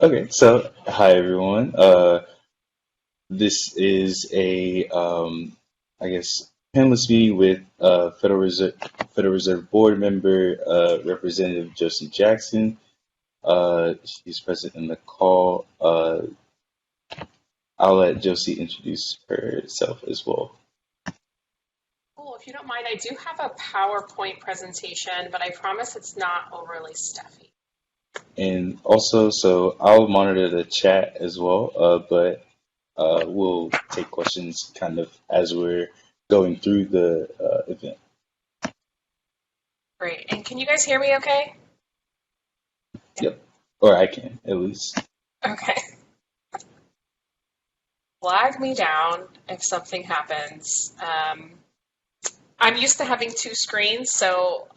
Okay, so hi everyone. This is I guess, panelist meeting with Federal Reserve Board member, Representative Jocey Jackson. She's present in the call. I'll let Jocey introduce herself as well. Cool. If you don't mind, I do have a PowerPoint presentation, but I promise it's not overly stuffy. And also, so I'll monitor the chat as well, but we'll take questions kind of as we're going through the event. Great. And can you guys hear me okay? Yeah. Yep, or I can at least. Okay. Flag me down if something happens. I'm used to having two screens, so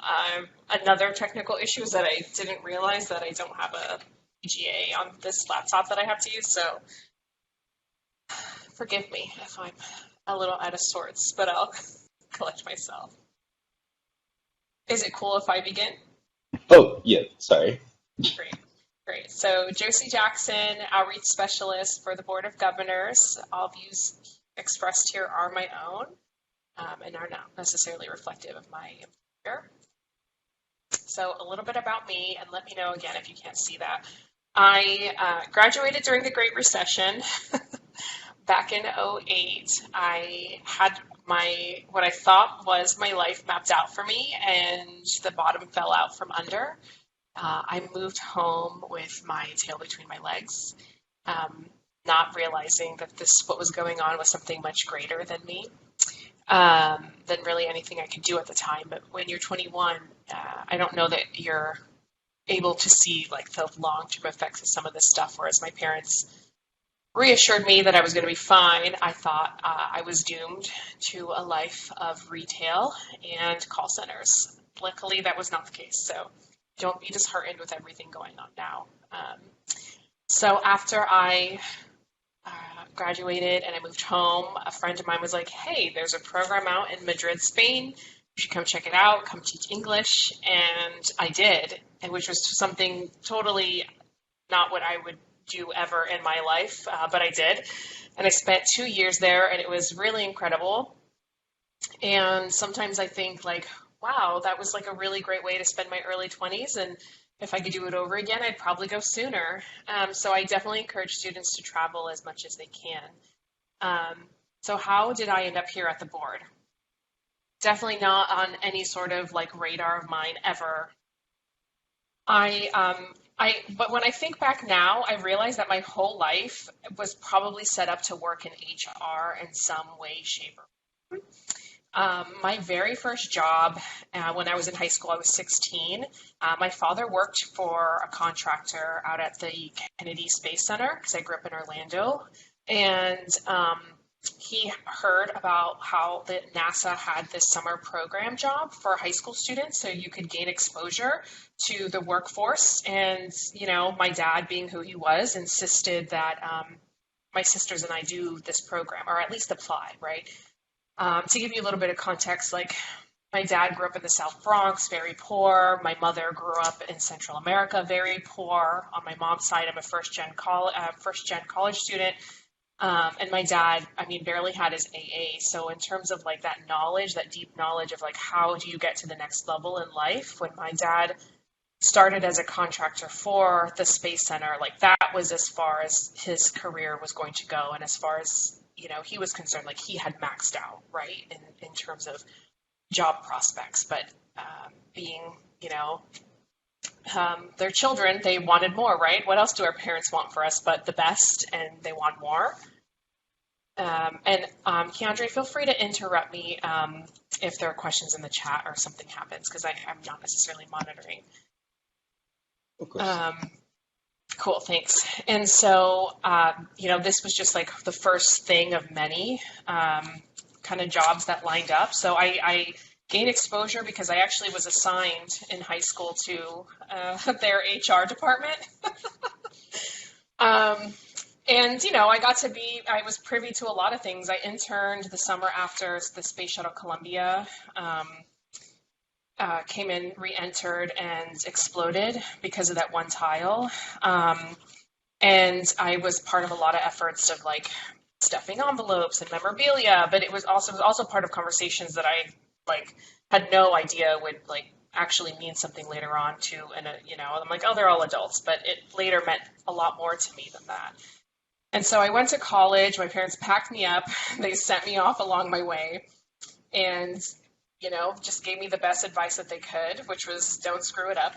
another technical issue is that I didn't realize that I don't have a VGA on this laptop that I have to use, so forgive me if I'm a little out of sorts, but I'll collect myself. Is it cool if I begin? Oh, yeah, sorry. Great. Great. So Jocey Jackson, Outreach Specialist for the Board of Governors. All views expressed here are my own and are not necessarily reflective of my employer. So a little bit about me, and let me know again if you can't see that. I graduated during the Great Recession. Back in '08. I had what I thought was my life mapped out for me, and the bottom fell out from under. I moved home with my tail between my legs, not realizing that what was going on was something much greater than me, than really anything I could do at the time. But when you're 21, I don't know that you're able to see like the long-term effects of some of this stuff. Whereas my parents reassured me that I was going to be fine. I thought I was doomed to a life of retail and call centers. Luckily, that was not the case. So don't be disheartened with everything going on now. So after I graduated and I moved home, a friend of mine was like, hey, there's a program out in Madrid, Spain. You should come check it out, come teach English. And I did, and which was something totally not what I would do ever in my life, but I did. And I spent 2 years there, and it was really incredible. And sometimes I think like, wow, that was like a really great way to spend my early 20s. And if I could do it over again, I'd probably go sooner. So I definitely encourage students to travel as much as they can. So how did I end up here at the board? Definitely not on any sort of like radar of mine ever. But when I think back now, I realize that my whole life was probably set up to work in HR in some way, shape, or form. My very first job when I was in high school, I was 16. My father worked for a contractor out at the Kennedy Space Center because I grew up in Orlando. And he heard about how that NASA had this summer program job for high school students so you could gain exposure to the workforce. And, you know, my dad, being who he was, insisted that my sisters and I do this program, or at least apply, right? To give you a little bit of context, like my dad grew up in the South Bronx, very poor. My mother grew up in Central America, very poor. On my mom's side, I'm a first-gen college student. And my dad, I mean, barely had his AA. So in terms of like that knowledge, that deep knowledge of like how do you get to the next level in life, when my dad started as a contractor for the Space Center, like that was as far as his career was going to go. And as far as, you know, he was concerned, like he had maxed out, right, in terms of job prospects. But being, you know, their children, they wanted more, right? What else do our parents want for us but the best, and they want more? Keandre, feel free to interrupt me if there are questions in the chat or something happens, because I'm not necessarily monitoring. Of course. Cool, thanks. And so, you know, this was just like the first thing of many kind of jobs that lined up. So I gained exposure because I actually was assigned in high school to their HR department. And, you know, I was privy to a lot of things. I interned the summer after the Space Shuttle Columbia came in, re-entered, and exploded because of that one tile. And I was part of a lot of efforts of like stuffing envelopes and memorabilia, but it was also part of conversations that I like had no idea would like actually mean something later on to, and I'm like, oh, they're all adults, but it later meant a lot more to me than that. And so I went to college. My parents packed me up. They sent me off along my way, and just gave me the best advice that they could, which was don't screw it up.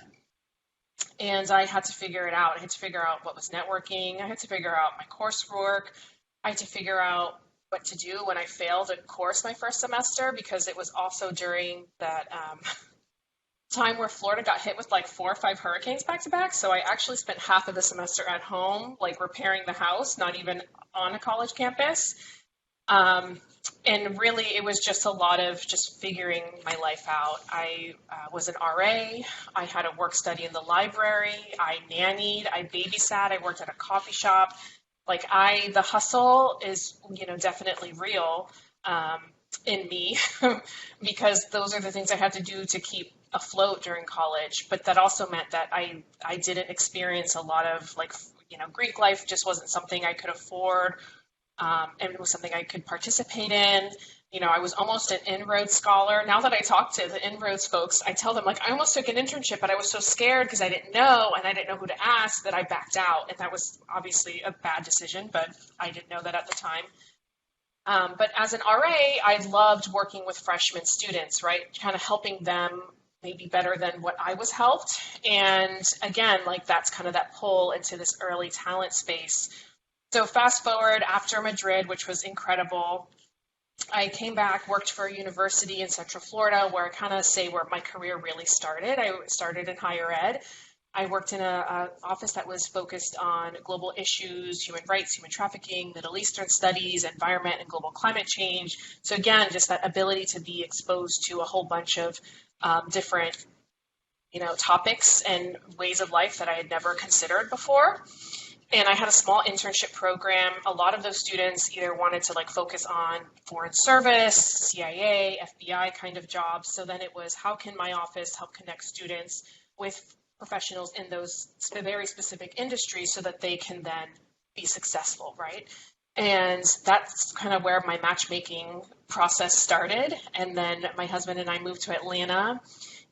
And I had to figure it out. I had to figure out what was networking. I had to figure out my coursework. I had to figure out what to do when I failed a course my first semester, because it was also during that time where Florida got hit with like 4 or 5 hurricanes back to back. So I actually spent half of the semester at home, like repairing the house, not even on a college campus. Um, and really, it was just a lot of just figuring my life out. I was an RA. I had a work study in the library. I nannied. I babysat. I worked at a coffee shop. The hustle is, definitely real in me because those are the things I had to do to keep afloat during college. But that also meant that I didn't experience a lot of Greek life just wasn't something I could afford, and it was something I could participate in. I was almost an En-ROADS scholar. Now that I talk to the En-ROADS folks, I tell them, like, I almost took an internship, but I was so scared because I didn't know, and I didn't know who to ask, that I backed out. And that was obviously a bad decision, but I didn't know that at the time. But as an RA, I loved working with freshman students, right? Kind of helping them maybe better than what I was helped. And again, that's kind of that pull into this early talent space. So fast forward after Madrid, which was incredible, I came back, worked for a university in Central Florida, where I kind of say where my career really started. I started in higher ed. I worked in a office that was focused on global issues, human rights, human trafficking, Middle Eastern studies, environment, and global climate change. So again, just that ability to be exposed to a whole bunch of different, topics and ways of life that I had never considered before. And I had a small internship program. A lot of those students either wanted to focus on foreign service, CIA, FBI kind of jobs. So then it was, how can my office help connect students with professionals in those very specific industries so that they can then be successful, right? And that's kind of where my matchmaking process started. And then my husband and I moved to Atlanta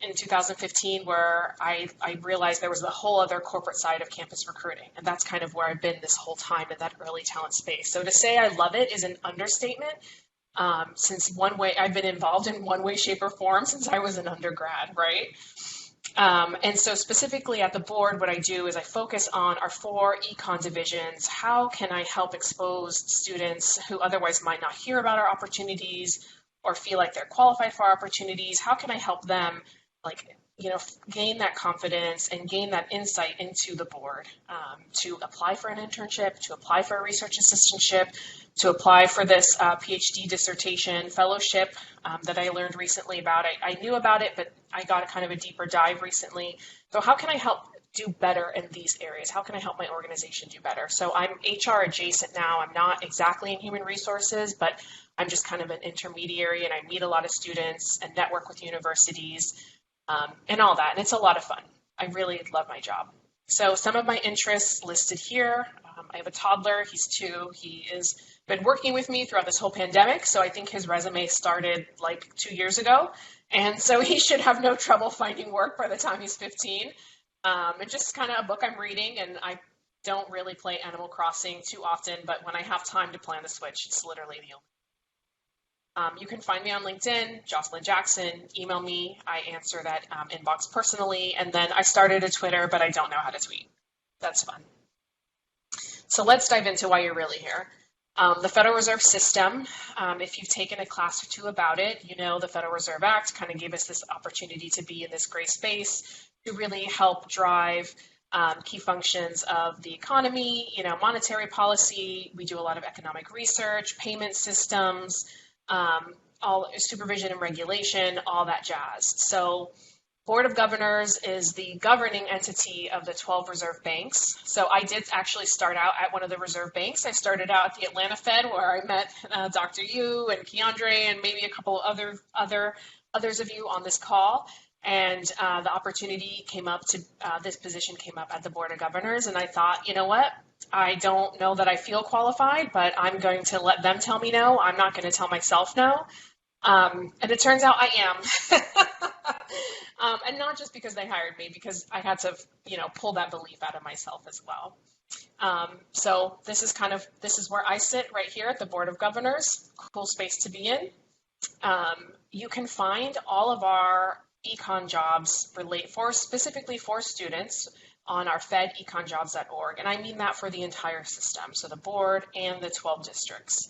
in 2015, where I realized there was a whole other corporate side of campus recruiting. And that's kind of where I've been this whole time, in that early talent space. So to say I love it is an understatement, since I've been involved in one way, shape, or form since I was an undergrad, right? And so specifically at the board, what I do is I focus on our 4 Econ divisions. How can I help expose students who otherwise might not hear about our opportunities or feel like they're qualified for our opportunities? How can I help them gain that confidence and gain that insight into the board, to apply for an internship, to apply for a research assistantship, to apply for this PhD dissertation fellowship that I learned recently about. I knew about it, but I got a kind of a deeper dive recently. So how can I help do better in these areas? How can I help my organization do better? So I'm HR adjacent now. I'm not exactly in human resources, but I'm just kind of an intermediary, and I meet a lot of students and network with universities, and all that. And it's a lot of fun. I really love my job. So some of my interests listed here. I have a toddler. He's 2. He has been working with me throughout this whole pandemic. So I think his resume started 2 years ago. And so he should have no trouble finding work by the time he's 15. And just kind of a book I'm reading. And I don't really play Animal Crossing too often, but when I have time to play on the Switch, it's literally the only. You can find me on LinkedIn, Jocelyn Jackson. Email me. I answer that inbox personally. And then I started a Twitter, but I don't know how to tweet. That's fun. So let's dive into why you're really here. The Federal Reserve System, if you've taken a class or 2 about it, the Federal Reserve Act kind of gave us this opportunity to be in this gray space to really help drive key functions of the economy, monetary policy. We do a lot of economic research, payment systems, all supervision and regulation, all that jazz. So Board of Governors is the governing entity of the 12 reserve banks. So I did actually start out at one of the reserve banks. I started out at the Atlanta Fed, where I met Dr. Yu and Keandre and maybe a couple others of you on this call. And the opportunity came up to, this position came up at the Board of Governors, and I thought, you know what? I don't know that I feel qualified, but I'm going to let them tell me no. I'm not going to tell myself no. And it turns out I am. And not just because they hired me, because I had to, pull that belief out of myself as well. So this is where I sit right here at the Board of Governors. Cool space to be in. You can find all of our econ jobs specifically for students on our fedeconjobs.org. And I mean that for the entire system, so the board and the 12 districts.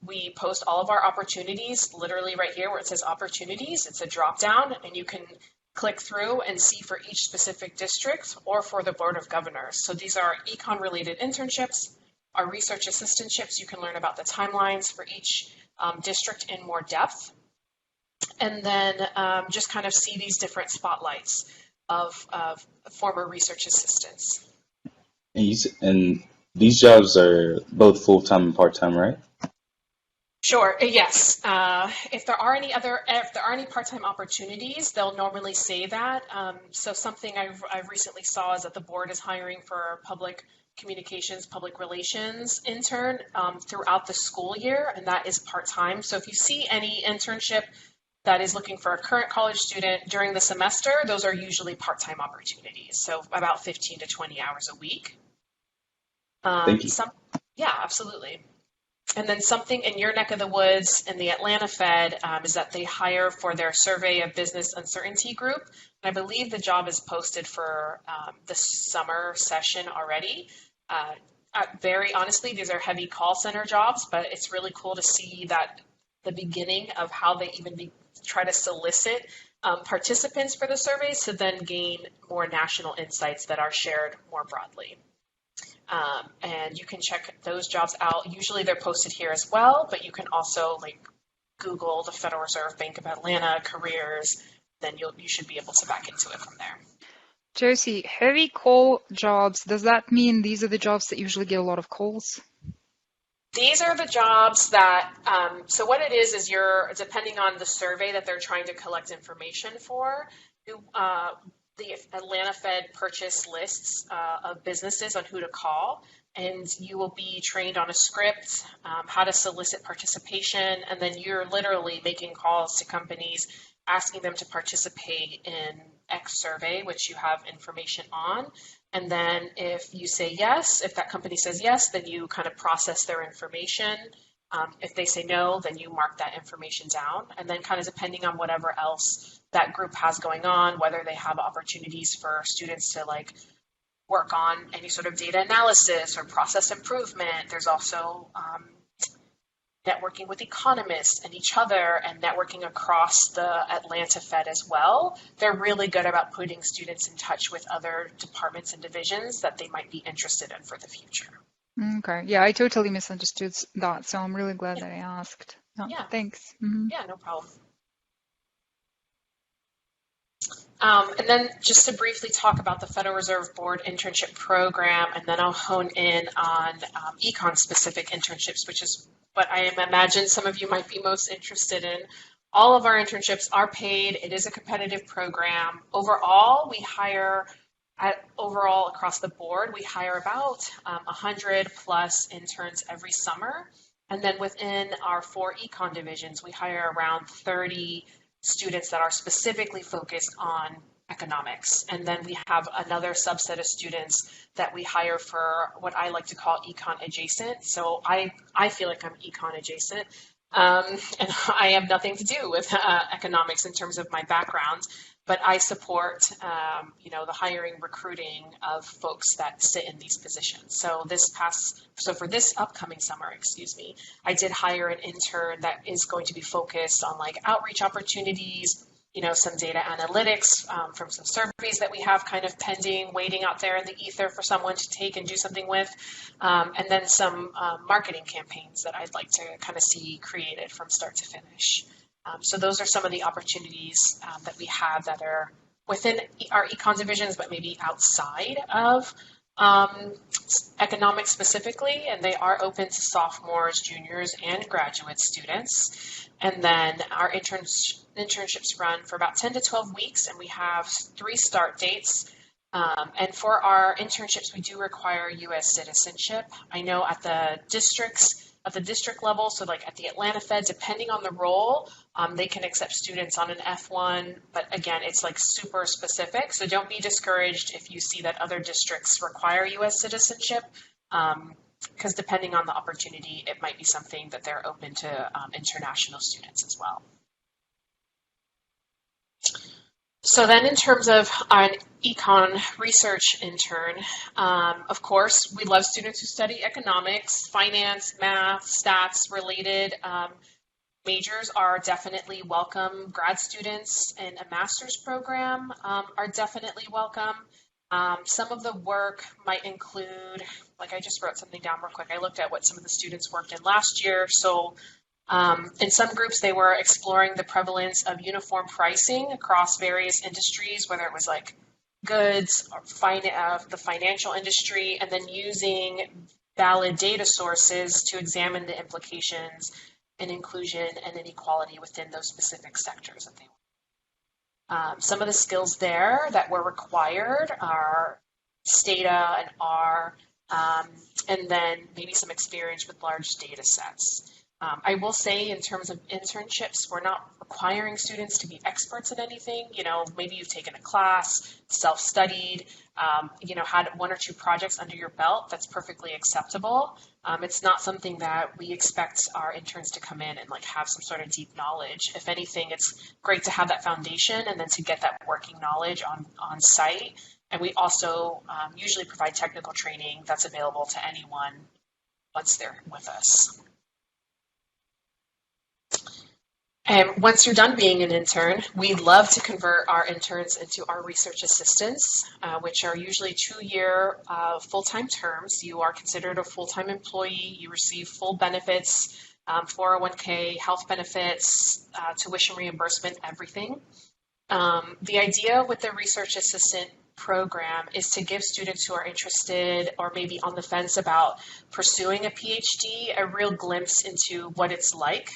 We post all of our opportunities literally right here where it says opportunities. It's a drop down, and you can click through and see for each specific district or for the Board of Governors. So these are econ related internships, our research assistantships. You can learn about the timelines for each district in more depth. And then just kind of see these different spotlights of former research assistants. And these jobs are both full-time and part-time, right? Sure. Yes. If there are any part-time opportunities, they'll normally say that. So something I've recently saw is that the board is hiring for a public communications, public relations intern throughout the school year, and that is part-time. So if you see any internship that is looking for a current college student during the semester, those are usually part-time opportunities. So about 15 to 20 hours a week. Thank you. Yeah, absolutely. And then something in your neck of the woods in the Atlanta Fed is that they hire for their Survey of Business Uncertainty group. And I believe the job is posted for the summer session already. Very honestly, these are heavy call center jobs, but it's really cool to see that the beginning of how they even try to solicit participants for the surveys to then gain more national insights that are shared more broadly. And you can check those jobs out. Usually they're posted here as well, but you can also Google the Federal Reserve Bank of Atlanta careers, then you should be able to back into it from there. Jocey, heavy call jobs, does that mean these are the jobs that usually get a lot of calls? These are the jobs that, so what it is you're, depending on the survey that they're trying to collect information for, the Atlanta Fed purchase lists of businesses on who to call, and you will be trained on a script, how to solicit participation, and then you're literally making calls to companies, asking them to participate in X survey, which you have information on. And then if you say yes, if that company says yes, then you kind of process their information. If they say no, then you mark that information down. And then kind of depending on whatever else that group has going on, whether they have opportunities for students to work on any sort of data analysis or process improvement. There's also networking with economists and each other and networking across the Atlanta Fed as well. They're really good about putting students in touch with other departments and divisions that they might be interested in for the future. Okay. Yeah, I totally misunderstood that, so I'm really glad that I asked. Oh, yeah. Thanks. Mm-hmm. Yeah, no problem. And then just to briefly talk about the Federal Reserve Board internship program, and then I'll hone in on econ-specific internships, which is what I imagine some of you might be most interested in. All of our internships are paid. It is a competitive program. Overall, we hire, across the board, we hire about 100 plus interns every summer. And then within our 4 econ divisions, we hire around 30 students that are specifically focused on economics. And then we have another subset of students that we hire for what I like to call econ adjacent. So I feel like I'm econ adjacent. And I have nothing to do with economics in terms of my background, but I support, the hiring, recruiting of folks that sit in these positions. So for this upcoming summer, I did hire an intern that is going to be focused on outreach opportunities, some data analytics from some surveys that we have kind of pending, waiting out there in the ether for someone to take and do something with, and then some marketing campaigns that I'd like to kind of see created from start to finish. So those are some of the opportunities that we have that are within our econ divisions, but maybe outside of um, economics specifically, and they are open to sophomores, juniors, and graduate students. And then our internships run for about 10 to 12 weeks, and we have 3 start dates. And for our internships, we do require U.S. citizenship. I know at the district level, so like at the Atlanta Fed, depending on the role, they can accept students on an F1, but again, it's like super specific. So don't be discouraged if you see that other districts require U.S. citizenship, because depending on the opportunity, it might be something that they're open to international students as well. So then in terms of an econ research intern, of course, we love students who study economics, finance, math, stats related majors are definitely welcome. Grad students in a master's program are definitely welcome. Some of the work might include, like I just wrote something down real quick. I looked at what some of the students worked in last year. So in some groups, they were exploring the prevalence of uniform pricing across various industries, whether it was like goods or the financial industry, and then using valid data sources to examine the implications and inclusion and inequality within those specific sectors that they were. Some of the skills there that were required are Stata and R, and then maybe some experience with large data sets. I will say in terms of internships, we're not requiring students to be experts at anything. You know, maybe you've taken a class, self-studied, had 1 or 2 projects under your belt. That's perfectly acceptable. It's not something that we expect our interns to come in and like have some sort of deep knowledge. If anything, it's great to have that foundation and then to get that working knowledge on site. And we also usually provide technical training that's available to anyone once they're with us. And once you're done being an intern, we love to convert our interns into our research assistants, which are usually 2-year full-time terms. You are considered a full-time employee. You receive full benefits, 401k, health benefits, tuition reimbursement, everything. The idea with the research assistant program is to give students who are interested or maybe on the fence about pursuing a PhD a real glimpse into what it's like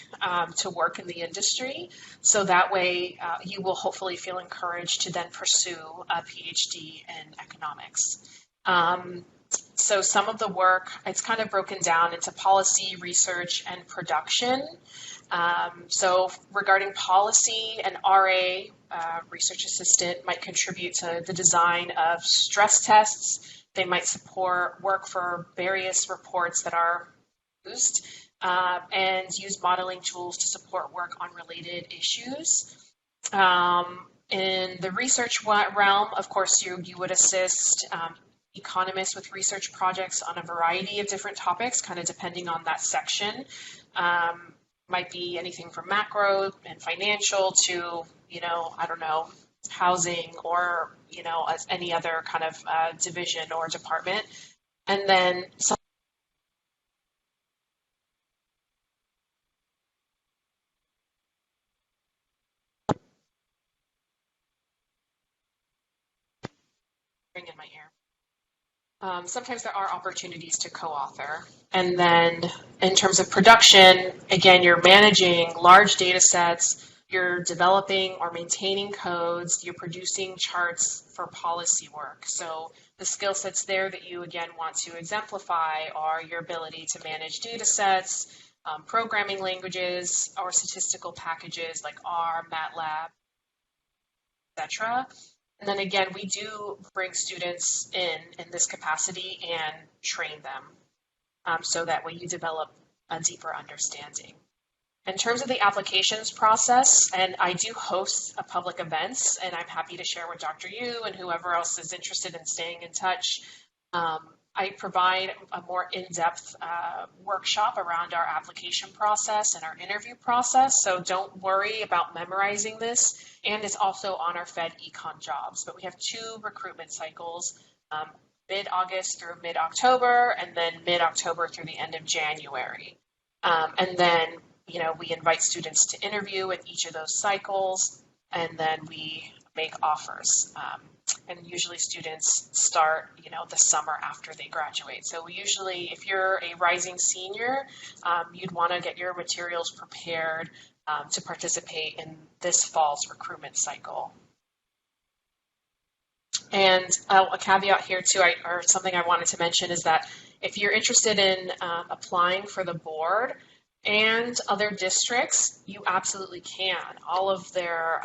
to work in the industry. So that way you will hopefully feel encouraged to then pursue a PhD in economics. So some of the work, it's kind of broken down into policy, research, and production. So regarding policy, an RA, research assistant, might contribute to the design of stress tests. They might support work for various reports that are used and use modeling tools to support work on related issues. In the research realm, of course, you would assist economists with research projects on a variety of different topics, kind of depending on that section. Might be anything from macro and financial to, housing or, as any other kind of division or department. And then some bring in my ear. Sometimes there are opportunities to co-author. And then in terms of production, again, you're managing large data sets, you're developing or maintaining codes, you're producing charts for policy work. So the skill sets there that you, again, want to exemplify are your ability to manage data sets, programming languages, or statistical packages like R, MATLAB, etc. And then again, we do bring students in this capacity and train them so that way you develop a deeper understanding. In terms of the applications process, and I do host a public events, and I'm happy to share with Dr. Yu and whoever else is interested in staying in touch. I provide a more in-depth workshop around our application process and our interview process, so don't worry about memorizing this. And it's also on our Fed Econ jobs, but we have 2 recruitment cycles, mid-August through mid-October, and then mid-October through the end of January. And then, we invite students to interview in each of those cycles, and then we make offers. And usually students start, the summer after they graduate. So usually, if you're a rising senior, you'd want to get your materials prepared to participate in this fall's recruitment cycle. And a caveat here too, or something I wanted to mention, is that if you're interested in applying for the board and other districts, you absolutely can. All of their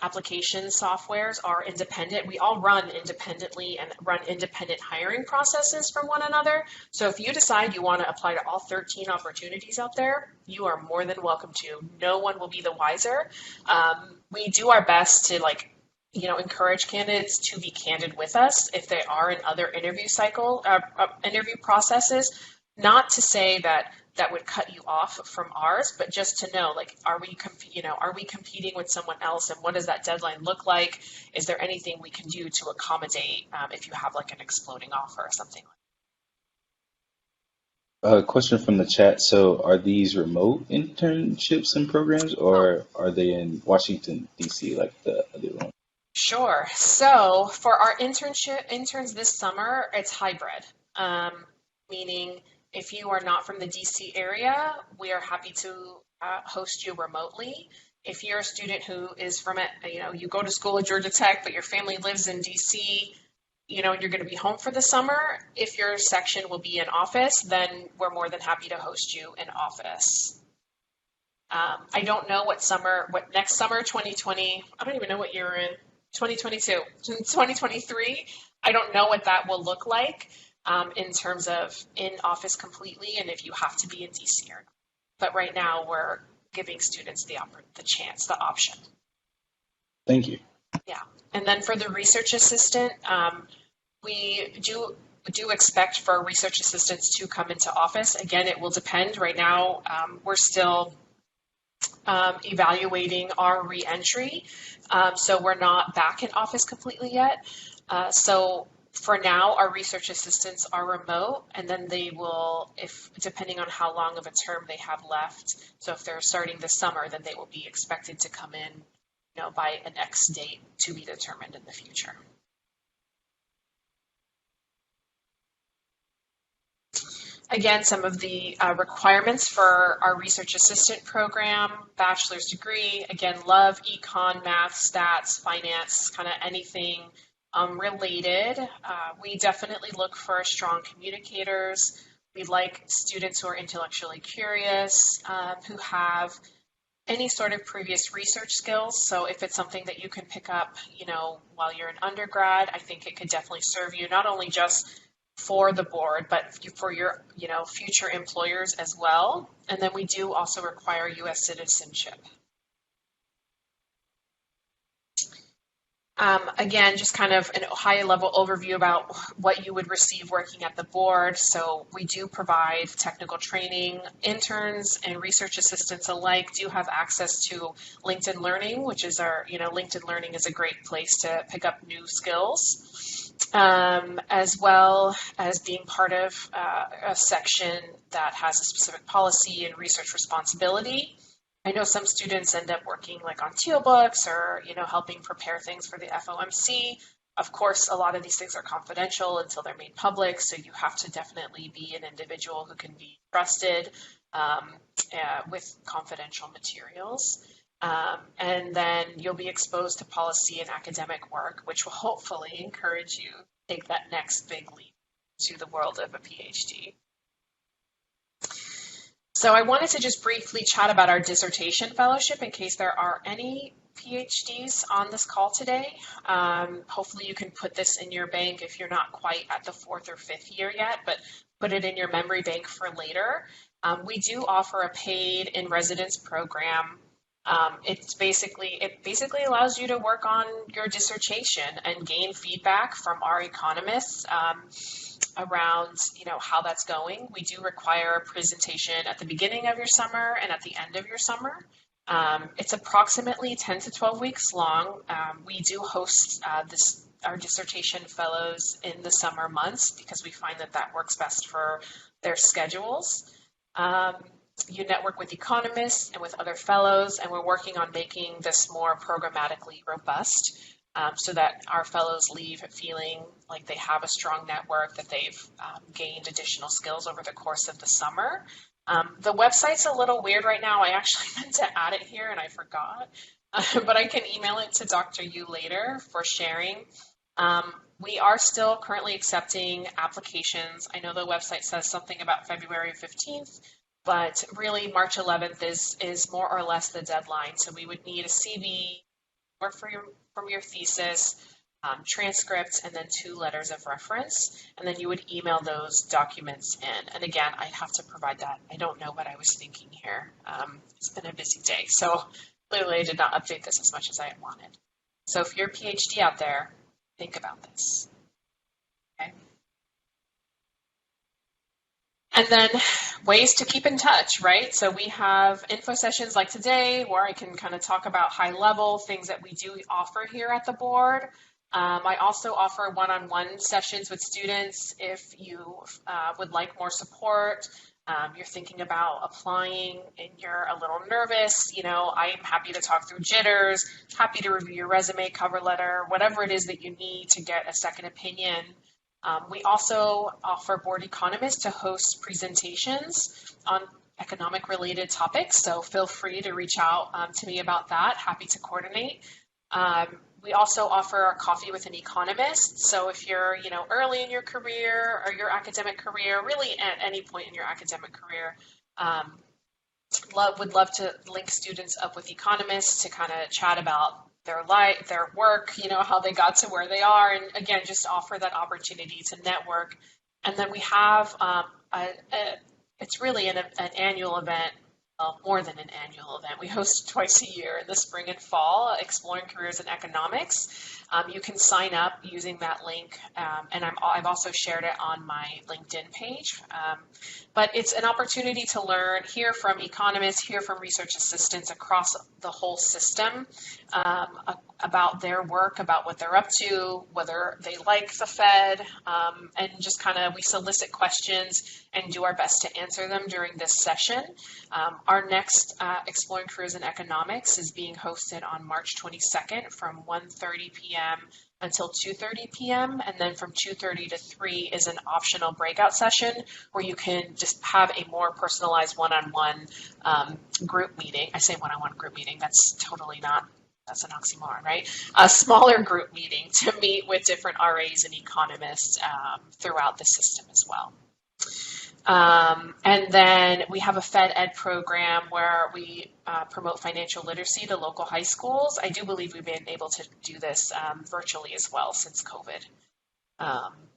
application softwares are independent. We all run independently and run independent hiring processes from one another. So if you decide you want to apply to all 13 opportunities out there, you are more than welcome to. No one will be the wiser. We do our best to encourage candidates to be candid with us if they are in other interview processes. Not to say that would cut you off from ours, but just to know, are we competing with someone else, and what does that deadline look like? Is there anything we can do to accommodate if you have an exploding offer or something like A question from the chat. So are these remote internships and programs, or are they in Washington, D.C., like the other one? Sure. So for our interns this summer, it's hybrid, meaning if you are not from the DC area, we are happy to host you remotely. If you're a student who is from you go to school at Georgia Tech, but your family lives in DC, and you're going to be home for the summer, if your section will be in office, then we're more than happy to host you in office. I don't know what next summer, 2020, I don't even know what year we're in, 2022, 2023, I don't know what that will look like. In terms of in office completely, and if you have to be in DC or not. But right now, we're giving students the option. Thank you. Yeah, and then for the research assistant, we do expect for research assistants to come into office. Again, it will depend. Right now, we're still evaluating our re-entry, so we're not back in office completely yet. So for now, our research assistants are remote, and then they will, depending on how long of a term they have left, so if they're starting this summer, then they will be expected to come in, by an X date to be determined in the future. Again, some of the requirements for our research assistant program: bachelor's degree, again, love econ, math, stats, finance, kind of anything related. We definitely look for strong communicators. We like students who are intellectually curious, who have any sort of previous research skills. So if it's something that you can pick up, while you're an undergrad, I think it could definitely serve you, not only just for the board, but for your, future employers as well. And then we do also require U.S. citizenship. Again, just kind of a high-level overview about what you would receive working at the board. So we do provide technical training. Interns and research assistants alike do have access to LinkedIn Learning, which is LinkedIn Learning is a great place to pick up new skills, as well as being part of a section that has a specific policy and research responsibility. I know some students end up working on teal books or, helping prepare things for the FOMC. Of course, a lot of these things are confidential until they're made public, so you have to definitely be an individual who can be trusted with confidential materials. And then you'll be exposed to policy and academic work, which will hopefully encourage you to take that next big leap to the world of a PhD. So I wanted to just briefly chat about our dissertation fellowship in case there are any PhDs on this call today. Hopefully you can put this in your bank if you're not quite at the 4th or 5th year yet, but put it in your memory bank for later. We do offer a paid in-residence program. It basically allows you to work on your dissertation and gain feedback from our economists around how that's going. We do require a presentation at the beginning of your summer and at the end of your summer. It's approximately 10 to 12 weeks long. We do host our dissertation fellows in the summer months because we find that works best for their schedules. You network with economists and with other fellows, and we're working on making this more programmatically robust so that our fellows leave feeling like they have a strong network, that they've gained additional skills over the course of the summer. The website's a little weird right now. I actually meant to add it here and I forgot, but I can email it to Dr. Yu later for sharing. We are still currently accepting applications. I know the website says something about February 15th, but really March 11th is more or less the deadline. So we would need a CV or from your thesis, transcripts, and then 2 letters of reference. And then you would email those documents in. And again, I'd have to provide that. I don't know what I was thinking here. It's been a busy day. So clearly I did not update this as much as I wanted. So if you're a PhD out there, think about this. Okay. And then ways to keep in touch, right? So we have info sessions like today where I can kind of talk about high level things that we do offer here at the board. I also offer one-on-one sessions with students if you would like more support. You're thinking about applying and you're a little nervous, I'm happy to talk through jitters, happy to review your resume, cover letter, whatever it is that you need to get a second opinion. We also offer board economists to host presentations on economic related topics, so feel free to reach out to me about that. Happy to coordinate. We also offer a coffee with an economist. So if you're, early in your career or your academic career, really at any point in your academic career, would love to link students up with economists to kind of chat about their life, their work, how they got to where they are, and again, just offer that opportunity to network. And then we have it's really an annual event. Well, more than an annual event. We host twice a year in the spring and fall, Exploring Careers in Economics. You can sign up using that link, and I've also shared it on my LinkedIn page. But it's an opportunity to learn, hear from economists, hear from research assistants across the whole system about their work, about what they're up to, whether they like the Fed, and just kind of we solicit questions and do our best to answer them during this session. Our next Exploring Careers in Economics is being hosted on March 22nd from 1:30 p.m. until 2:30 p.m. And then from 2:30 to 3 is an optional breakout session where you can just have a more personalized one-on-one group meeting. I say one-on-one group meeting, that's an oxymoron, right? A smaller group meeting to meet with different RAs and economists throughout the system as well. And then we have a Fed Ed program where we promote financial literacy to local high schools. I do believe we've been able to do this virtually as well since COVID.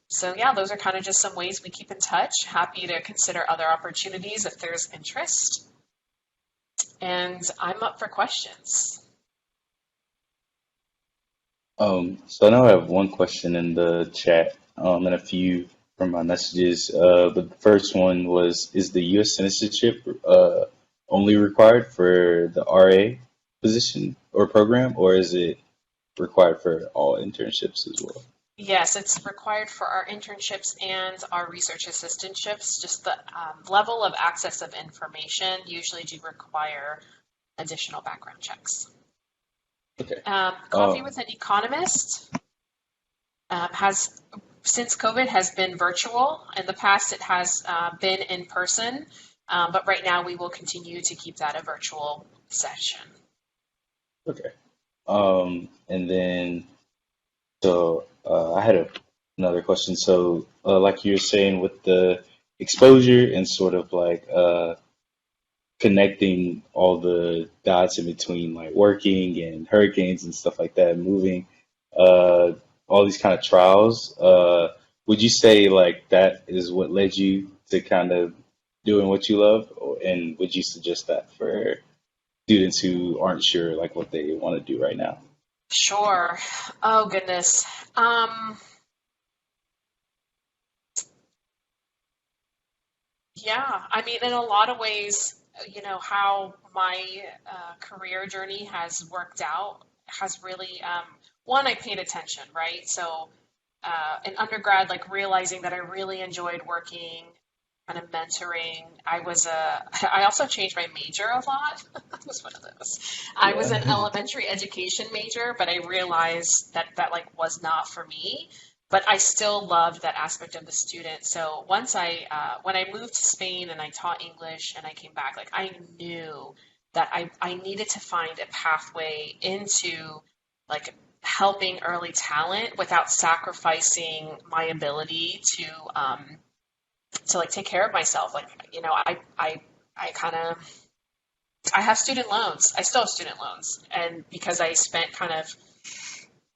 So yeah, those are kind of just some ways we keep in touch. Happy to consider other opportunities if there's interest. And I'm up for questions. So I know I have one question in the chat, and a few from my messages. But the first one was, is the U.S. citizenship only required for the RA position or program, or is it required for all internships as well? Yes, it's required for our internships and our research assistantships. Just the level of access of information usually do require additional background checks. Okay. Coffee with an economist since COVID has been virtual. In the past, it has been in person, but right now we will continue to keep that a virtual session. Okay. And then, so I had another question. So, like you were saying, with the exposure and sort of like connecting all the dots in between, like working and hurricanes and stuff like that, moving, all these kind of trials. Would you say like that is what led you to kind of doing what you love, and would you suggest that for students who aren't sure like what they want to do right now? Sure. Oh, goodness. Yeah, I mean, in a lot of ways, how my career journey has worked out has really, one, I paid attention, right? So in undergrad, like realizing that I really enjoyed working kind of mentoring. I also changed my major a lot. I was one of those. I was Yeah. an elementary education major, but I realized that that like was not for me. But I still loved that aspect of the student. So when I moved to Spain and I taught English and I came back, like I knew that I needed to find a pathway into like helping early talent without sacrificing my ability to like take care of myself. Like, I kind of, I have student loans. I still have student loans. And because I spent kind of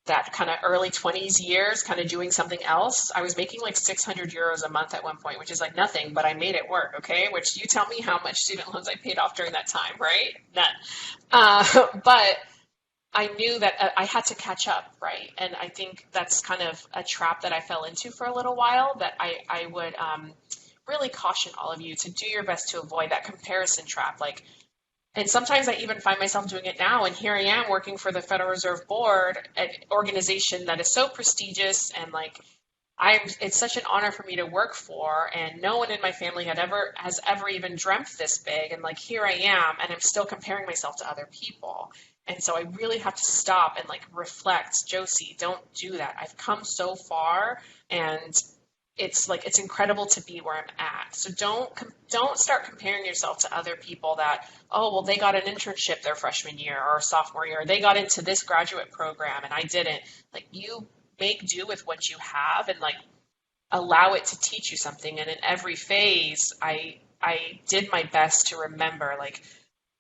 that kind of early 20s years kind of doing something else, I was making like 600 euros a month at one point, which is like nothing, but I made it work. Okay. Which you tell me how much student loans I paid off during that time, right? But I knew that I had to catch up, right? And I think that's kind of a trap that I fell into for a little while that I would really caution all of you to do your best to avoid that comparison trap. Like, and sometimes I even find myself doing it now. And here I am working for the Federal Reserve Board, an organization that is so prestigious and like it's such an honor for me to work for, and no one in my family has ever even dreamt this big, and like here I am and I'm still comparing myself to other people. And so I really have to stop and like reflect. Jocey, don't do that. I've come so far, and it's incredible to be where I'm at. So don't start comparing yourself to other people that, oh well, they got an internship their freshman year or sophomore year, or they got into this graduate program and I didn't. Like, you make do with what you have and like allow it to teach you something. And in every phase, I did my best to remember, like,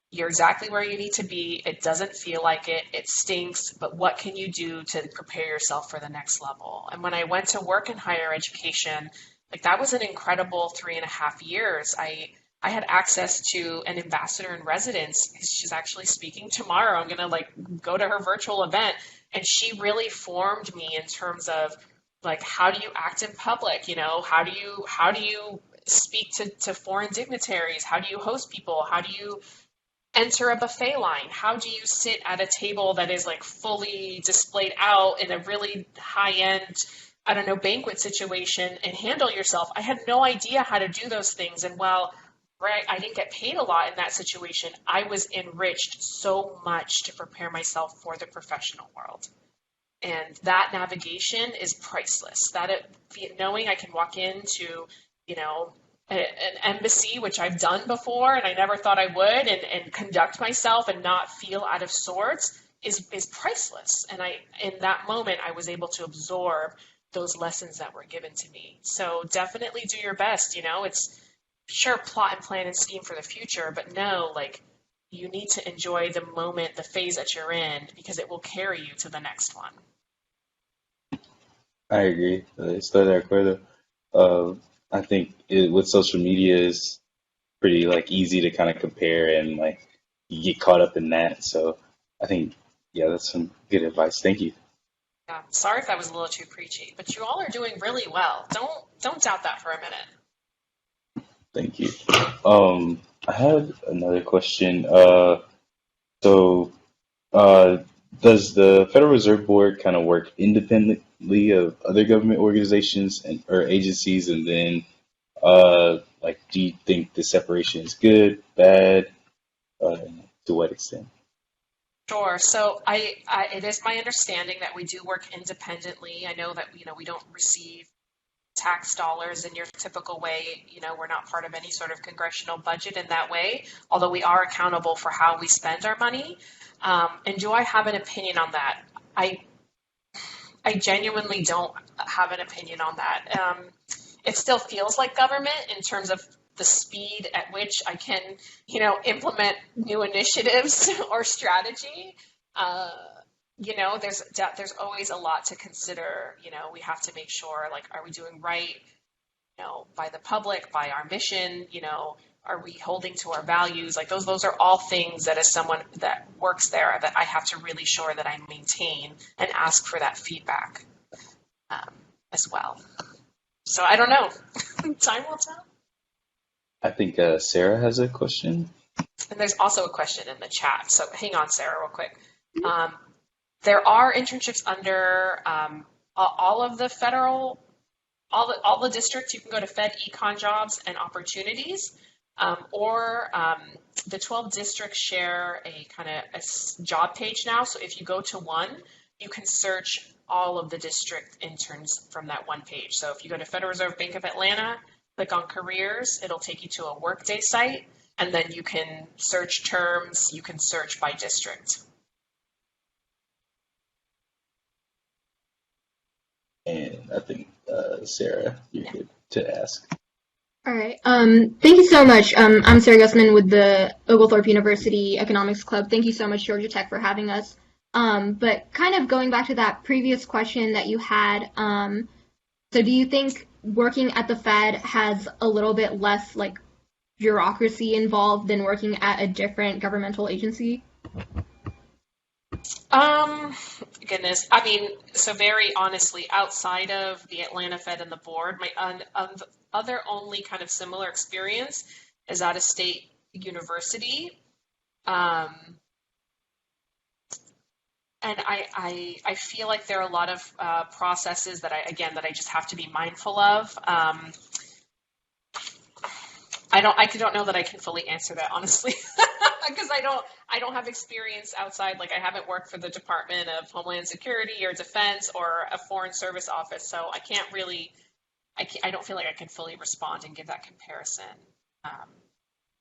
you're exactly where you need to be. It doesn't feel like it. It stinks, but what can you do to prepare yourself for the next level? And when I went to work in higher education, like that was an incredible 3.5 years. I had access to an ambassador in residence. She's actually speaking tomorrow. I'm gonna like go to her virtual event, and she really formed me in terms of like, how do you act in public? How do you speak to foreign dignitaries? How do you host people? How do you enter a buffet line? How do you sit at a table that is like fully displayed out in a really high end, I don't know, banquet situation and handle yourself? I had no idea how to do those things. And while right, I didn't get paid a lot in that situation, I was enriched so much to prepare myself for the professional world. And that navigation is priceless. Knowing I can walk into, you know, an embassy, which I've done before and I never thought I would, and conduct myself and not feel out of sorts is priceless. And in that moment, I was able to absorb those lessons that were given to me. So definitely do your best. It's sure, plot and plan and scheme for the future, but no, like, you need to enjoy the moment, the phase that you're in, because it will carry you to the next one. I agree. Estoy de acuerdo. Uh, I think with social media is pretty like easy to kind of compare and like you get caught up in that. So I think yeah, that's some good advice. Thank you. Yeah, sorry if that was a little too preachy, but you all are doing really well. Don't doubt that for a minute. Thank you. I had another question. So uh, does the Federal Reserve Board kind of work independently of other government organizations and or agencies, and then like, do you think the separation is good, bad, uh, to what extent? Sure. So it is my understanding that we do work independently. I know that we don't receive tax dollars in your typical way. We're not part of any sort of congressional budget in that way, although we are accountable for how we spend our money. And do I have an opinion on that? I I genuinely don't have an opinion on that. It still feels like government in terms of the speed at which I can, implement new initiatives or strategy. Uh, there's always a lot to consider. We have to make sure, like, are we doing right, by the public, by our mission, are we holding to our values? Like, those are all things that, as someone that works there, that I have to really sure that I maintain and ask for that feedback um, as well. So I don't know. Time will tell. I think Sarah has a question. And there's also a question in the chat. So hang on, Sarah, real quick. Um, there are internships under all of the federal all the districts, you can go to Fed Econ jobs and opportunities, or the 12 districts share a kind of job page now. So if you go to one, you can search all of the district interns from that one page. So if you go to Federal Reserve Bank of Atlanta, click on careers, it'll take you to a Workday site, and then you can search terms, you can search by district. And I think Sarah, you're good to ask. All right. Thank you so much. I'm Sarah Gussman with the Oglethorpe University Economics Club. Thank you so much, Georgia Tech, for having us. But kind of going back to that previous question that you had, so do you think working at the Fed has a little bit less like bureaucracy involved than working at a different governmental agency? Goodness. I mean, so very honestly, outside of the Atlanta Fed and the board, my other only kind of similar experience is at a state university. And I feel like there are a lot of processes that I just have to be mindful of. I don't know that I can fully answer that honestly, because I don't have experience outside. Like I haven't worked for the Department of Homeland Security or Defense or a Foreign Service office, so I can't really. I don't feel like I can fully respond and give that comparison.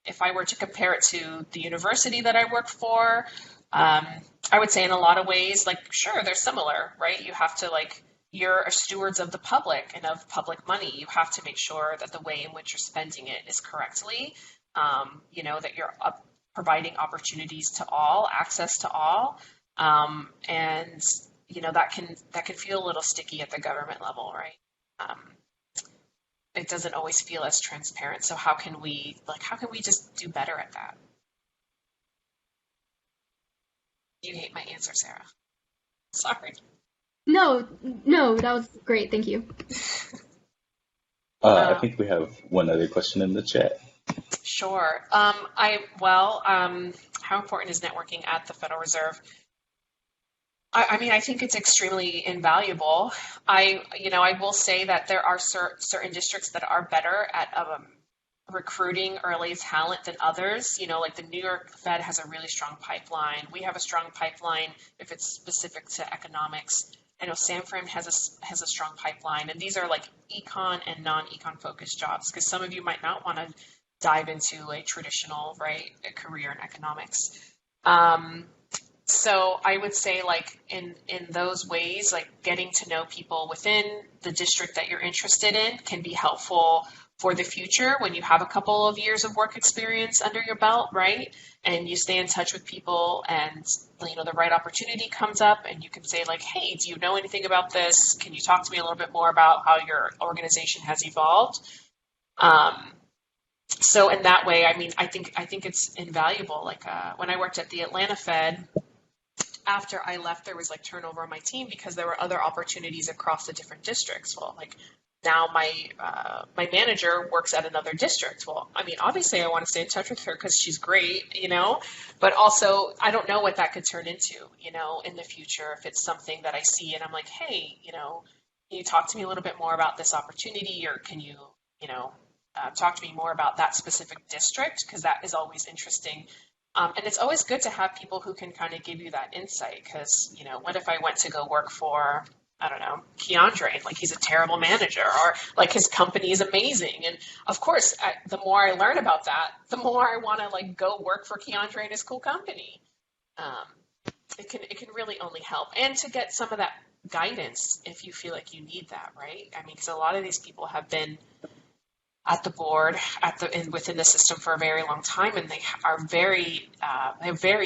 If I were to compare it to the university that I work for, I would say in a lot of ways, like, sure, they're similar, right? You have to, like, you're stewards of the public and of public money. You have to make sure that the way in which you're spending it is correctly, that you're providing opportunities to all, access to all. And, that can feel a little sticky at the government level, right? It doesn't always feel as transparent. So how can we just do better at that? You hate my answer, Sarah. Sorry. No, that was great. Thank you. I think we have one other question in the chat. Sure. How important is networking at the Federal Reserve? I think it's extremely invaluable. I will say that there are certain districts that are better at recruiting early talent than others. Like the New York Fed has a really strong pipeline. We have a strong pipeline if it's specific to economics. I know San Fran has a strong pipeline, and these are like econ and non-econ focused jobs, because some of you might not want to dive into a traditional, right, a career in economics. So I would say, like, in those ways, like getting to know people within the district that you're interested in can be helpful for the future when you have a couple of years of work experience under your belt, right? And you stay in touch with people, and the right opportunity comes up and you can say, like, hey, do you know anything about this? Can you talk to me a little bit more about how your organization has evolved? So in that way, I mean, I think it's invaluable. Like when I worked at the Atlanta Fed, after I left, there was like turnover on my team because there were other opportunities across the different districts. Well, like now my manager works at another district. Well, I mean, obviously I want to stay in touch with her because she's great, but also I don't know what that could turn into, in the future, if it's something that I see and I'm like, hey, can you talk to me a little bit more about this opportunity, or can you, talk to me more about that specific district, because that is always interesting. And it's always good to have people who can kind of give you that insight, because, what if I went to go work for, I don't know, Keandre, like he's a terrible manager, or like his company is amazing. And of course, the more I learn about that, the more I want to like go work for Keandre and his cool company. It can really only help, and to get some of that guidance if you feel like you need that, right? I mean, because a lot of these people have been at the board, and within the system for a very long time, and they have very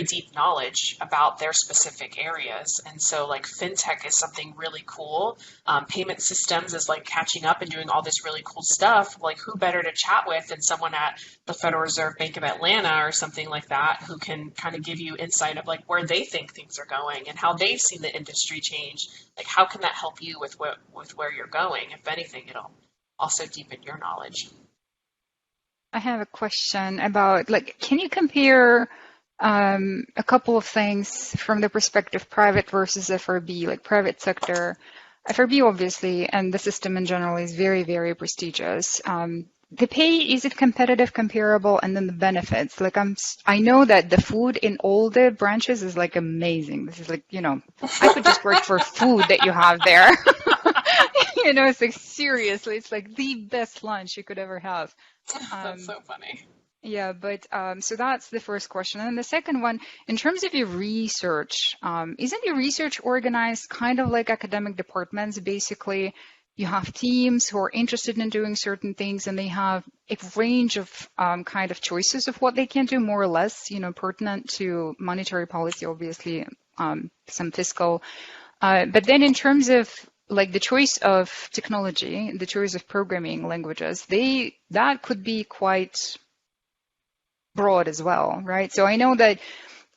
deep knowledge about their specific areas. And so, like, fintech is something really cool. Payment systems is like catching up and doing all this really cool stuff. Like, who better to chat with than someone at the Federal Reserve Bank of Atlanta or something like that, who can kind of give you insight of like where they think things are going and how they've seen the industry change. Like, how can that help you with where you're going? If anything, it'll also deepen your knowledge. I have a question about, like, can you compare a couple of things from the perspective private versus FRB, like private sector? FRB, obviously, and the system in general is very, very prestigious. The pay, is it competitive, comparable, and then the benefits? Like I know that the food in all the branches is like amazing. This is like, I could just work for food that you have there. It's like seriously, it's like the best lunch you could ever have. That's so funny. Yeah, but so that's the first question. And then the second one, in terms of your research, isn't your research organized kind of like academic departments? Basically, you have teams who are interested in doing certain things, and they have a range of kind of choices of what they can do, more or less, pertinent to monetary policy, obviously, some fiscal. But then in terms of like the choice of technology, the choice of programming languages, that could be quite broad as well, right? So I know that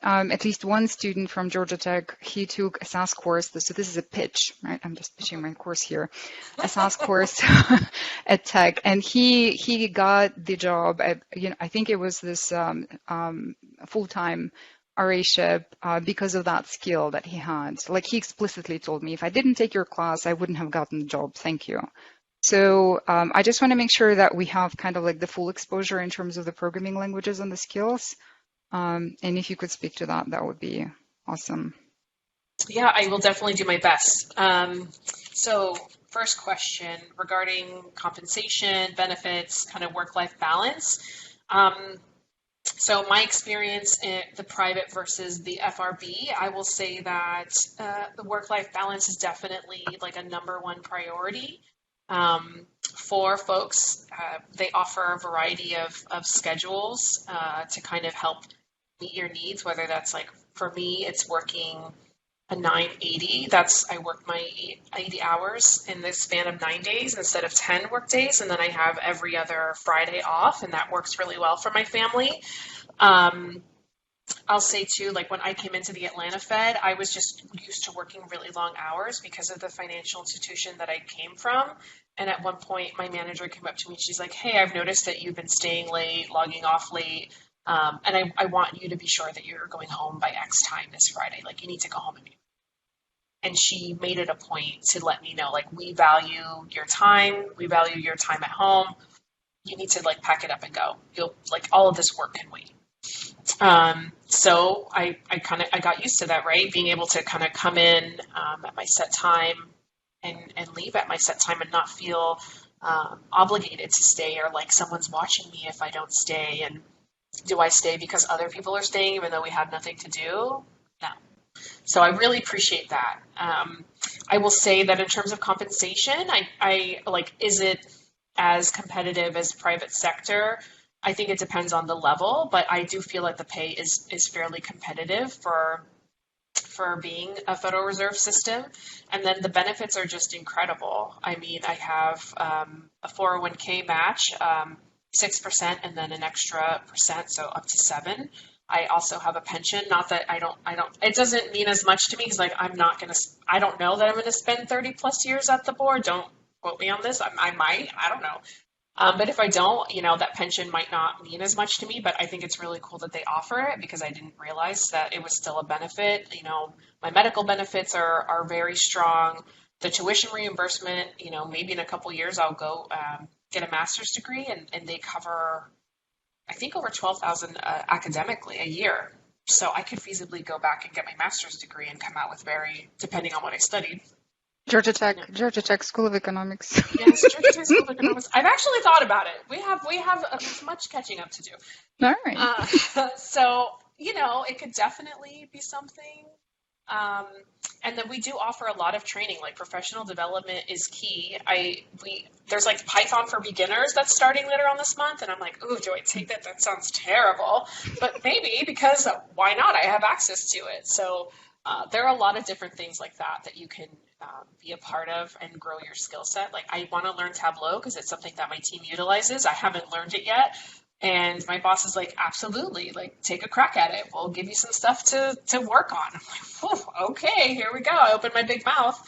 at least one student from Georgia Tech, he took a SAS course. So this is a pitch, right? I'm just pitching my course here. A SAS course at Tech, and he got the job at, I think it was this full-time RA-ship because of that skill that he had. Like he explicitly told me, if I didn't take your class, I wouldn't have gotten the job. Thank you. So I just want to make sure that we have kind of like the full exposure in terms of the programming languages and the skills. And if you could speak to that, that would be awesome. Yeah, I will definitely do my best. So first question regarding compensation, benefits, kind of work-life balance. So my experience in the private versus the FRB, I will say that the work-life balance is definitely like a #1 priority. For folks, they offer a variety of schedules to kind of help meet your needs, whether that's like, for me, it's working a 980. I work my 80 hours in the span of 9 days instead of 10 work days. And then I have every other Friday off, and that works really well for my family. I'll say too, like when I came into the Atlanta Fed, I was just used to working really long hours because of the financial institution that I came from. And at one point, my manager came up to me and she's like, "Hey, I've noticed that you've been staying late, logging off late. And I want you to be sure that you're going home by X time this Friday. Like you need to go home immediately." And she made it a point to let me know, like, we value your time. We value your time at home. You need to like pack it up and go. You'll like all of this work can wait. So I got used to that, right? Being able to kind of come in at my set time and leave at my set time and not feel obligated to stay, or like someone's watching me if I don't stay. And do I stay because other people are staying even though we have nothing to do? No. So I really appreciate that. I will say that in terms of compensation, I like, is it as competitive as private sector? I think it depends on the level, but I do feel like the pay is fairly competitive for being a Federal Reserve system. And then the benefits are just incredible. I mean, I have a 401k match, 6%, and then an extra percent, so up to 7%. I also have a pension. Not that I don't, it doesn't mean as much to me because like I don't know that I'm going to spend 30 plus years at the board. Don't quote me on this. I might, I don't know. But if I don't, that pension might not mean as much to me, but I think it's really cool that they offer it because I didn't realize that it was still a benefit. My medical benefits are very strong. The tuition reimbursement, maybe in a couple years I'll go get a master's degree and they cover, I think, over $12,000 academically a year. So I could feasibly go back and get my master's degree and come out with depending on what I studied. Georgia Tech School of Economics. Yes, Georgia Tech School of Economics. I've actually thought about it. We have much catching up to do. All right. So, it could definitely be something. And then we do offer a lot of training, like professional development is key. There's like Python for beginners that's starting later on this month. And I'm like, ooh, do I take that? That sounds terrible. But maybe, because why not? I have access to it. So there are a lot of different things like that you can be a part of and grow your skill set. Like I want to learn Tableau because it's something that my team utilizes. I haven't learned it yet. And my boss is like, absolutely, like take a crack at it. We'll give you some stuff to work on. I'm like, okay, here we go. I open my big mouth.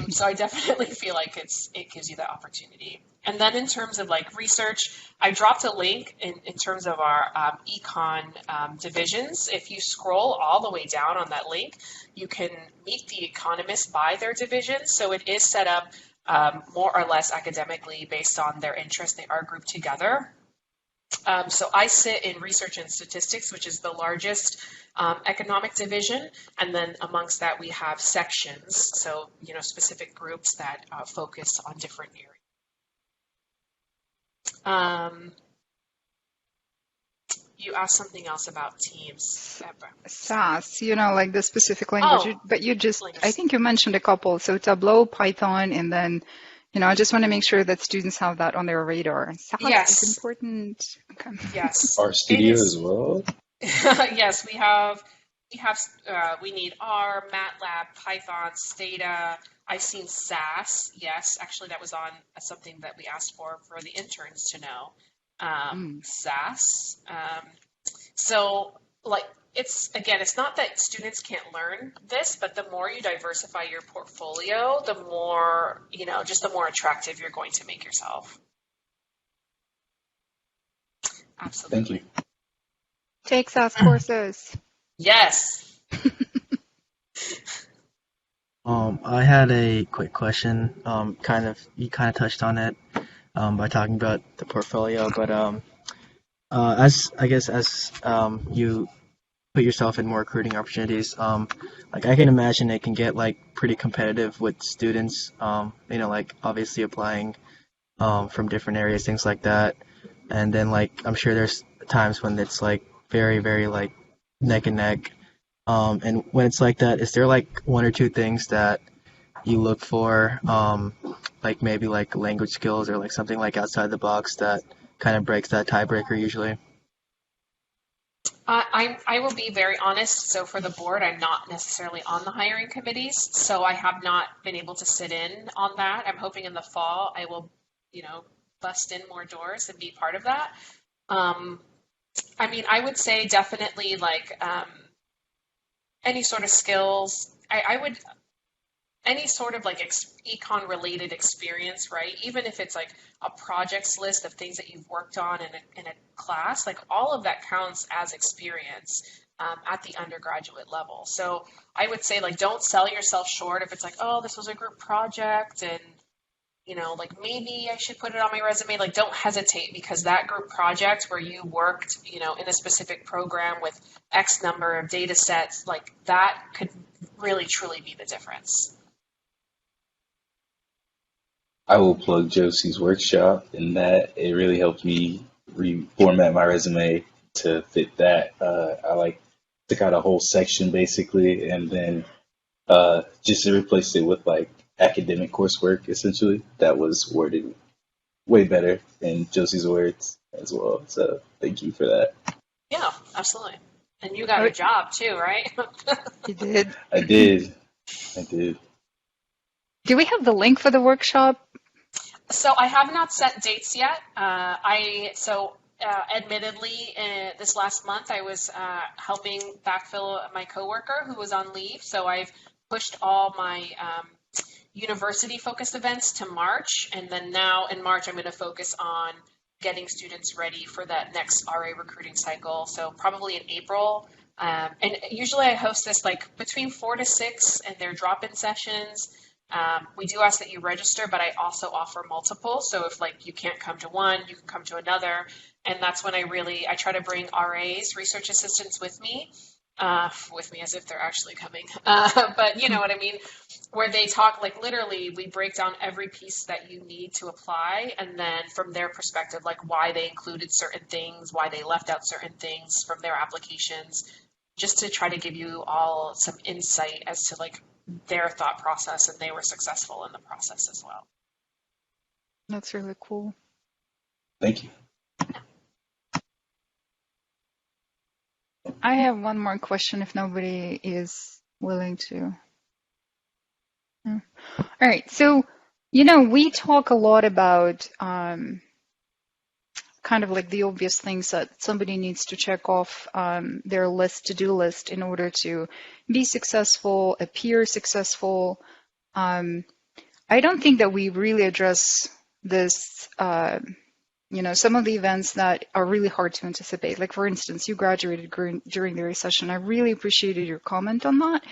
So I definitely feel like it gives you that opportunity. And then in terms of like research, I dropped a link in terms of our Econ divisions. If you scroll all the way down on that link, you can meet the economists by their division. So it is set up more or less academically based on their interest. They are grouped together. So I sit in research and statistics, which is the largest economic division, and then amongst that we have sections, so specific groups that focus on different areas. You asked something else about teams. SAS, like the specific language, but I think you mentioned a couple. So Tableau, Python, and then, I just want to make sure that students have that on their radar. SAS is important. Okay. Yes. R Studio as well? Yes, we need R, MATLAB, Python, Stata. I've seen SAS. Yes, actually that was on something that we asked for the interns to know. SAS. So like it's not that students can't learn this, but the more you diversify your portfolio, the more, just the more attractive you're going to make yourself. Absolutely. Thank you. Take SAS courses. Yes. I had a quick question. You kind of touched on it by talking about the portfolio, but as you put yourself in more recruiting opportunities, like I can imagine it can get like pretty competitive with students, like obviously applying from different areas, things like that. And then like I'm sure there's times when it's like very, very like neck and neck. And when it's like that, is there like one or two things that you look for, like maybe like language skills or like something like outside the box that kind of breaks that tiebreaker usually? I will be very honest. So for the board, I'm not necessarily on the hiring committees, so I have not been able to sit in on that. I'm hoping in the fall I will, bust in more doors and be part of that. I mean, I would say definitely like any sort of skills. I would any sort of like econ related experience, right? Even if it's like a projects list of things that you've worked on in a class, like all of that counts as experience at the undergraduate level. So I would say like don't sell yourself short if it's like, oh, this was a group project and like maybe I should put it on my resume. Like don't hesitate, because that group project where you worked, in a specific program with X number of data sets, like that could really truly be the difference. I will plug Jocey's workshop in that it really helped me reformat my resume to fit that. I took out a whole section basically, and then just replaced it with like academic coursework essentially that was worded way better in Jocey's words as well. So thank you for that. Yeah, absolutely. And you got a job too, right? You did. I did. Do we have the link for the workshop? So I have not set dates yet. Admittedly, this last month I was helping backfill my coworker who was on leave. So I've pushed all my university-focused events to March, and then now in March I'm going to focus on getting students ready for that next RA recruiting cycle. So probably in April. And usually I host this like between 4 to 6, and they're drop-in sessions. We do ask that you register, but I also offer multiple. So if like you can't come to one, you can come to another. And that's when I try to bring RAs, research assistants with me as if they're actually coming. But you know what I mean? Where they talk, like literally we break down every piece that you need to apply. And then from their perspective, like why they included certain things, why they left out certain things from their applications, just to try to give you all some insight as to like their thought process, and they were successful in the process as well. That's really cool. Thank you. I have one more question if nobody is willing to. All right. So, we talk a lot about kind of like the obvious things that somebody needs to check off their to-do list in order to be successful, appear successful. I don't think that we really address this, some of the events that are really hard to anticipate. Like, for instance, you graduated during the recession. I really appreciated your comment on that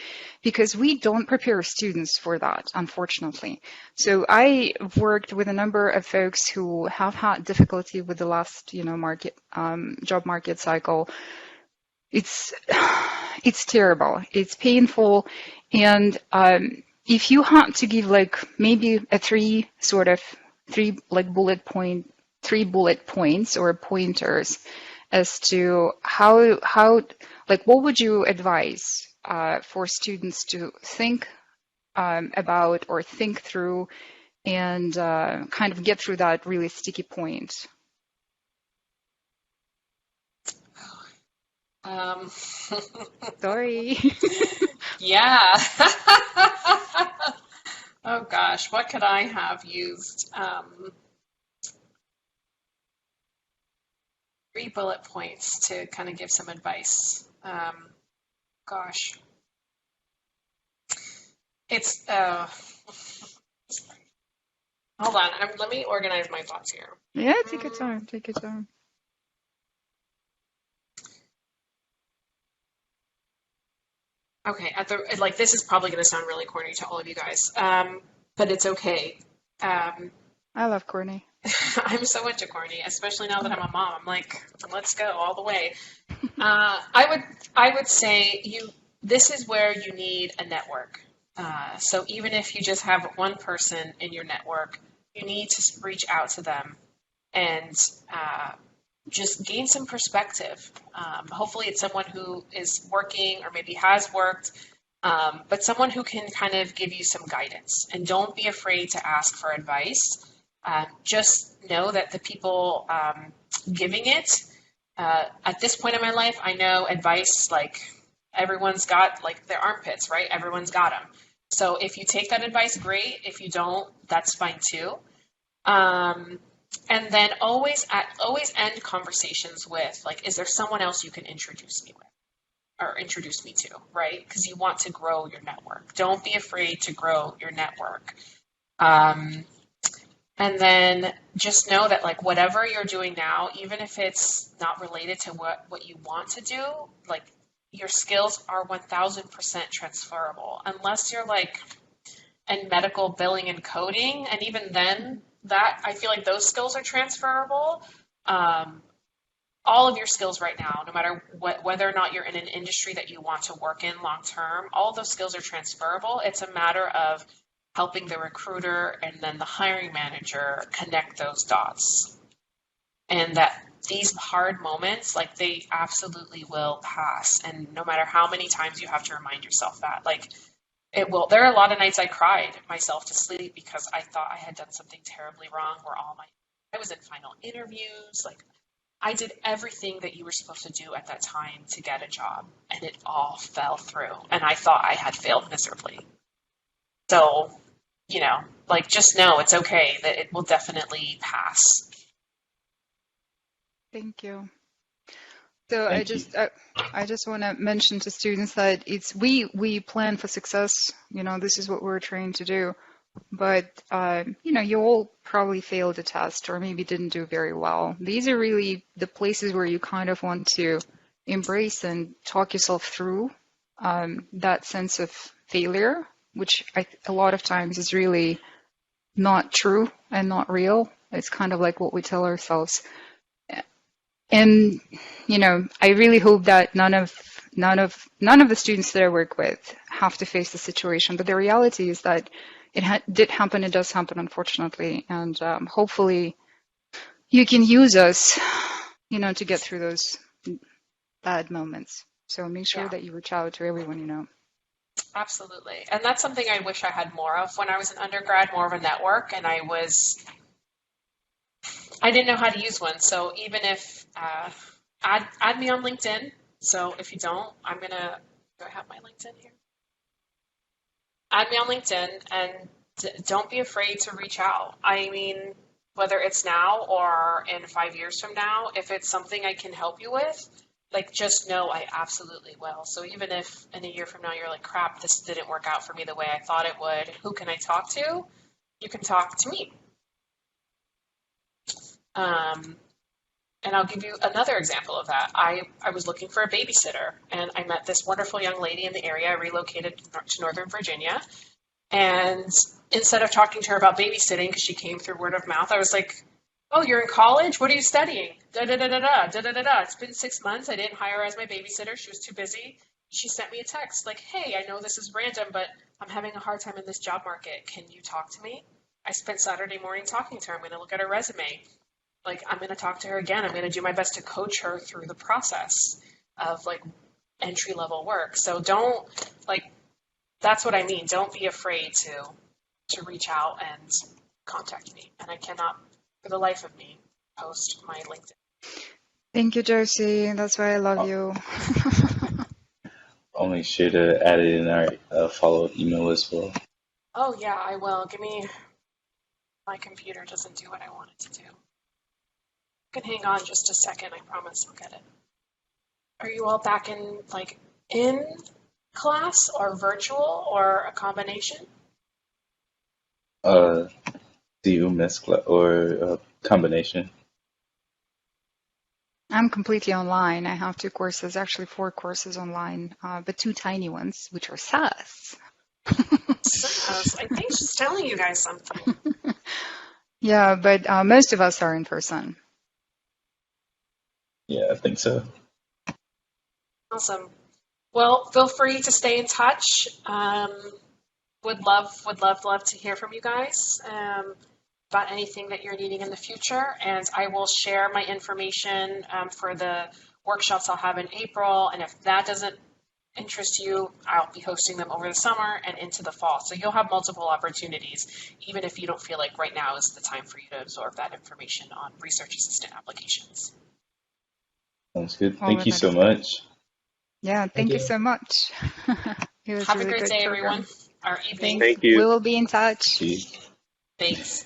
because we don't prepare students for that, unfortunately. So I worked with a number of folks who have had difficulty with the last, job market cycle. It's terrible. It's painful. And if you had to give like maybe three bullet points or pointers as to how what would you advise for students to think about or think through and kind of get through that really sticky point? Sorry. Yeah. Oh gosh, what could I have used? 3 bullet points to kind of give some advice. Gosh. It's, hold on, let me organize my thoughts here. Yeah, take your time, take your time. Okay, this is probably going to sound really corny to all of you guys, but it's okay. I love corny. I'm so into corny, especially now that I'm a mom. I'm like, let's go all the way. I would say this is where you need a network. So even if you just have one person in your network, you need to reach out to them and just gain some perspective. Hopefully it's someone who is working or maybe has worked, but someone who can kind of give you some guidance. And don't be afraid to ask for advice. Just know that the people giving it, at this point in my life, I know advice, like everyone's got like their armpits, right? Everyone's got them. So if you take that advice, great. If you don't, that's fine too. And then always end conversations with, like, is there someone else you can introduce me with or introduce me to, right? Because you want to grow your network. Don't be afraid to grow your network. And then just know that, like, whatever you're doing now, even if it's not related to what you want to do, like, your skills are 1000% transferable, unless you're like in medical billing and coding. And even then, that I feel like those skills are transferable. All of your skills right now, no matter whether or not you're in an industry that you want to work in long term, all of those skills are transferable. It's a matter of helping the recruiter and then the hiring manager connect those dots. And that these hard moments, like, they absolutely will pass. And no matter how many times you have to remind yourself that, like, it will. There are a lot of nights I cried myself to sleep because I thought I had done something terribly wrong I was in final interviews, like, I did everything that you were supposed to do at that time to get a job, and it all fell through. And I thought I had failed miserably. So, like, just know it's okay, that it will definitely pass. Thank you. So Thank you. I just want to mention to students that we plan for success. This is what we're trained to do. But you all probably failed a test or maybe didn't do very well. These are really the places where you kind of want to embrace and talk yourself through that sense of failure, which a lot of times is really not true and not real. It's kind of like what we tell ourselves. And I really hope that none of the students that I work with have to face the situation. But the reality is that it did happen. It does happen, unfortunately. And hopefully, you can use us, to get through those bad moments. So make sure that you reach out to everyone you know. Absolutely. And that's something I wish I had more of when I was an undergrad, more of a network, and I didn't know how to use one. So even if, add me on LinkedIn. So if you don't, do I have my LinkedIn here? Add me on LinkedIn and don't be afraid to reach out. I mean, whether it's now or in 5 years from now, if it's something I can help you with, like, just know I absolutely will. So even if in a year from now you're like, crap, this didn't work out for me the way I thought it would, who can I talk to? You can talk to me. And I'll give you another example of that. I was looking for a babysitter, and I met this wonderful young lady in the area. I relocated to Northern Virginia. And instead of talking to her about babysitting, because she came through word of mouth, I was like, oh, you're in college? What are you studying? Da-da-da-da-da, da-da-da-da. It's been 6 months. I didn't hire her as my babysitter. She was too busy. She sent me a text like, hey, I know this is random, but I'm having a hard time in this job market. Can you talk to me? I spent Saturday morning talking to her. I'm going to look at her resume. Like, I'm going to talk to her again. I'm going to do my best to coach her through the process of, like, entry-level work. So don't, like, that's what I mean. Don't be afraid to reach out and contact me. And I cannot, for the life of me, post my LinkedIn. Thank you, Jocey. That's why I love I'll you. I'll make sure to add it in our follow-up email as well. Oh, yeah, I will. My computer doesn't do what I want it to do. You can hang on just a second. I promise I'll get it. Are you all back in class or virtual or a combination? Zoom, mescla, or a combination. I'm completely online. I have 2 courses, actually 4 courses online, but 2 tiny ones, which are SAS. SAS. I think she's telling you guys something. Yeah, but most of us are in person. Yeah, I think so. Awesome. Well, feel free to stay in touch. Would love to hear from you guys about anything that you're needing in the future. And I will share my information for the workshops I'll have in April. And if that doesn't interest you, I'll be hosting them over the summer and into the fall. So you'll have multiple opportunities, even if you don't feel like right now is the time for you to absorb that information on research assistant applications. Sounds good. All Thank of you it. so much. Yeah, thank you so much. It was Have a really great good day, program. everyone. Or evening. Thanks. Thank We you. will be in touch. See you. Thanks.